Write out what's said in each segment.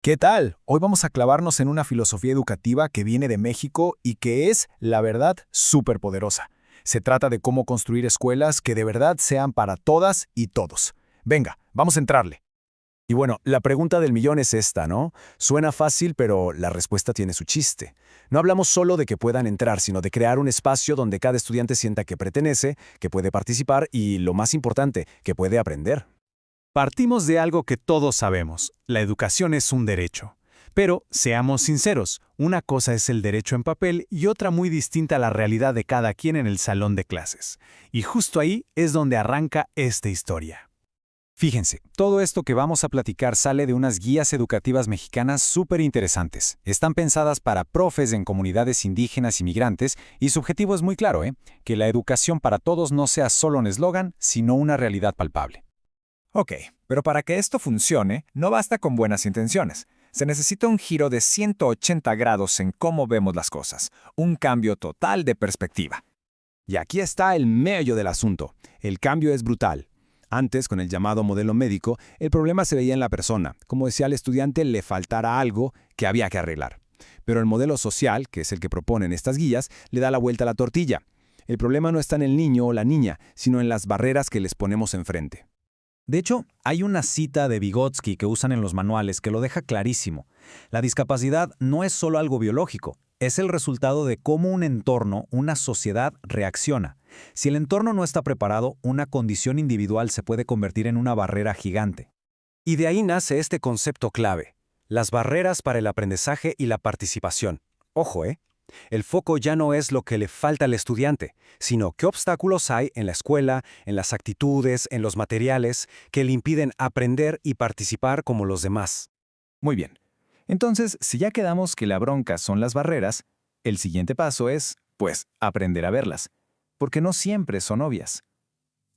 ¿Qué tal? Hoy vamos a clavarnos en una filosofía educativa que viene de México y que es, la verdad, súper poderosa. Se trata de cómo construir escuelas que de verdad sean para todas y todos. Venga, vamos a entrarle. Y bueno, la pregunta del millón es esta, ¿no? Suena fácil, pero la respuesta tiene su chiste. No hablamos solo de que puedan entrar, sino de crear un espacio donde cada estudiante sienta que pertenece, que puede participar y, lo más importante, que puede aprender. Partimos de algo que todos sabemos, la educación es un derecho. Pero, seamos sinceros, una cosa es el derecho en papel y otra muy distinta a la realidad de cada quien en el salón de clases. Y justo ahí es donde arranca esta historia. Fíjense, todo esto que vamos a platicar sale de unas guías educativas mexicanas súper interesantes. Están pensadas para profes en comunidades indígenas y migrantes y su objetivo es muy claro, que la educación para todos no sea solo un eslogan, sino una realidad palpable. Ok, pero para que esto funcione, no basta con buenas intenciones. Se necesita un giro de 180 grados en cómo vemos las cosas, un cambio total de perspectiva. Y aquí está el meollo del asunto. El cambio es brutal. Antes, con el llamado modelo médico, el problema se veía en la persona, como si al estudiante le faltara algo que había que arreglar. Pero el modelo social, que es el que proponen estas guías, le da la vuelta a la tortilla. El problema no está en el niño o la niña, sino en las barreras que les ponemos enfrente. De hecho, hay una cita de Vygotsky que usan en los manuales que lo deja clarísimo. La discapacidad no es solo algo biológico, es el resultado de cómo un entorno, una sociedad, reacciona. Si el entorno no está preparado, una condición individual se puede convertir en una barrera gigante. Y de ahí nace este concepto clave, las barreras para el aprendizaje y la participación. Ojo, el foco ya no es lo que le falta al estudiante, sino qué obstáculos hay en la escuela, en las actitudes, en los materiales, que le impiden aprender y participar como los demás. Muy bien. Entonces, si ya quedamos que la bronca son las barreras, el siguiente paso es, pues, aprender a verlas, porque no siempre son obvias.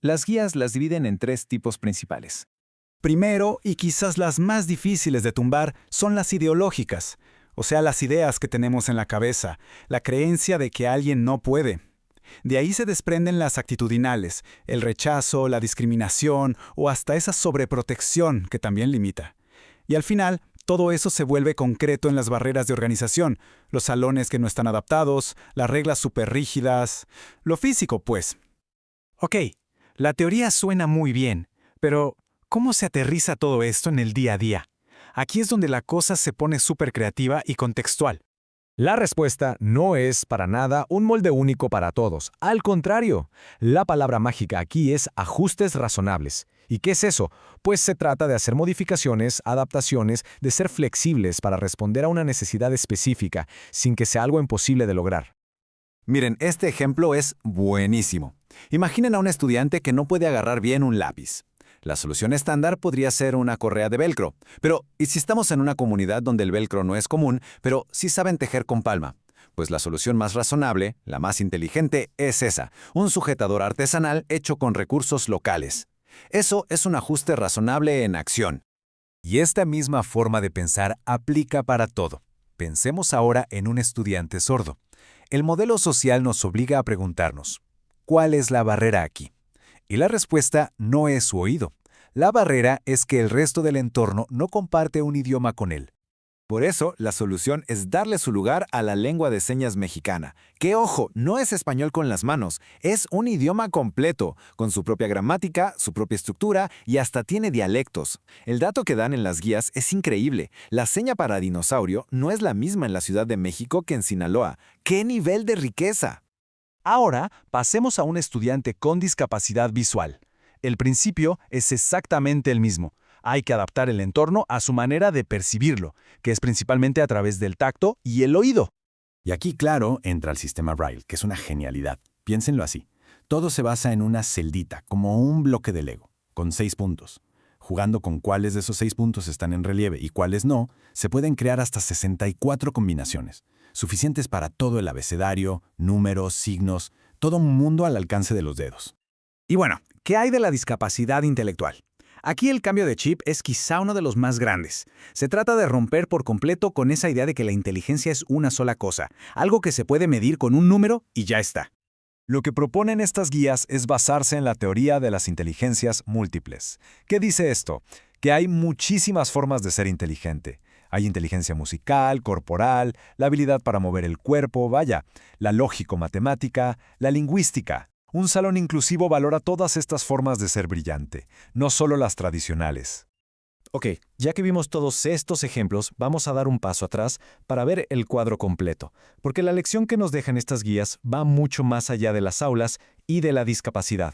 Las guías las dividen en tres tipos principales. Primero, y quizás las más difíciles de tumbar, son las ideológicas. O sea, las ideas que tenemos en la cabeza, la creencia de que alguien no puede. De ahí se desprenden las actitudinales, el rechazo, la discriminación o hasta esa sobreprotección que también limita. Y al final, todo eso se vuelve concreto en las barreras de organización, los salones que no están adaptados, las reglas súper rígidas, lo físico, pues. Ok, la teoría suena muy bien, pero ¿cómo se aterriza todo esto en el día a día? Aquí es donde la cosa se pone súper creativa y contextual. La respuesta no es para nada un molde único para todos. Al contrario, la palabra mágica aquí es ajustes razonables. ¿Y qué es eso? Pues se trata de hacer modificaciones, adaptaciones, de ser flexibles para responder a una necesidad específica, sin que sea algo imposible de lograr. Miren, este ejemplo es buenísimo. Imaginen a un estudiante que no puede agarrar bien un lápiz. La solución estándar podría ser una correa de velcro. Pero, ¿y si estamos en una comunidad donde el velcro no es común, pero sí saben tejer con palma? Pues la solución más razonable, la más inteligente, es esa, un sujetador artesanal hecho con recursos locales. Eso es un ajuste razonable en acción. Y esta misma forma de pensar aplica para todo. Pensemos ahora en un estudiante sordo. El modelo social nos obliga a preguntarnos, ¿cuál es la barrera aquí? Y la respuesta no es su oído. La barrera es que el resto del entorno no comparte un idioma con él. Por eso, la solución es darle su lugar a la lengua de señas mexicana, que, ojo, no es español con las manos, es un idioma completo, con su propia gramática, su propia estructura y hasta tiene dialectos. El dato que dan en las guías es increíble. La seña para dinosaurio no es la misma en la Ciudad de México que en Sinaloa. ¡Qué nivel de riqueza! Ahora, pasemos a un estudiante con discapacidad visual. El principio es exactamente el mismo. Hay que adaptar el entorno a su manera de percibirlo, que es principalmente a través del tacto y el oído. Y aquí, claro, entra el sistema Braille, que es una genialidad. Piénsenlo así. Todo se basa en una celdita, como un bloque de Lego, con 6 puntos. Jugando con cuáles de esos 6 puntos están en relieve y cuáles no, se pueden crear hasta 64 combinaciones, suficientes para todo el abecedario, números, signos, todo un mundo al alcance de los dedos. Y bueno, ¿qué hay de la discapacidad intelectual? Aquí el cambio de chip es quizá uno de los más grandes. Se trata de romper por completo con esa idea de que la inteligencia es una sola cosa, algo que se puede medir con un número y ya está. Lo que proponen estas guías es basarse en la teoría de las inteligencias múltiples. ¿Qué dice esto? Que hay muchísimas formas de ser inteligente. Hay inteligencia musical, corporal, la habilidad para mover el cuerpo, vaya, la lógico-matemática, la lingüística. Un salón inclusivo valora todas estas formas de ser brillante, no solo las tradicionales. Ok, ya que vimos todos estos ejemplos, vamos a dar un paso atrás para ver el cuadro completo, porque la lección que nos dejan estas guías va mucho más allá de las aulas y de la discapacidad.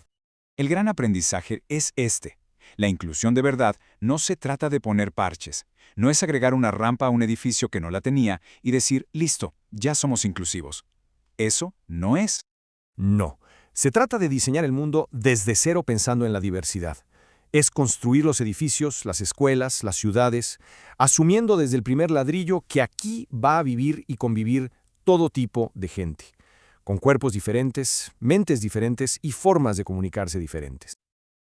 El gran aprendizaje es este. La inclusión de verdad no se trata de poner parches, no es agregar una rampa a un edificio que no la tenía y decir, listo, ya somos inclusivos. Eso no es. No, se trata de diseñar el mundo desde cero pensando en la diversidad. Es construir los edificios, las escuelas, las ciudades, asumiendo desde el primer ladrillo que aquí va a vivir y convivir todo tipo de gente, con cuerpos diferentes, mentes diferentes y formas de comunicarse diferentes.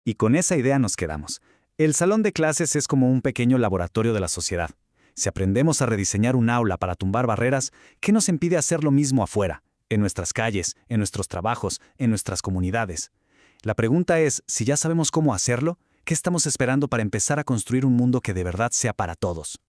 Y con esa idea nos quedamos. El salón de clases es como un pequeño laboratorio de la sociedad. Si aprendemos a rediseñar un aula para tumbar barreras, ¿qué nos impide hacer lo mismo afuera, en nuestras calles, en nuestros trabajos, en nuestras comunidades? La pregunta es, si ya sabemos cómo hacerlo, ¿qué estamos esperando para empezar a construir un mundo que de verdad sea para todos?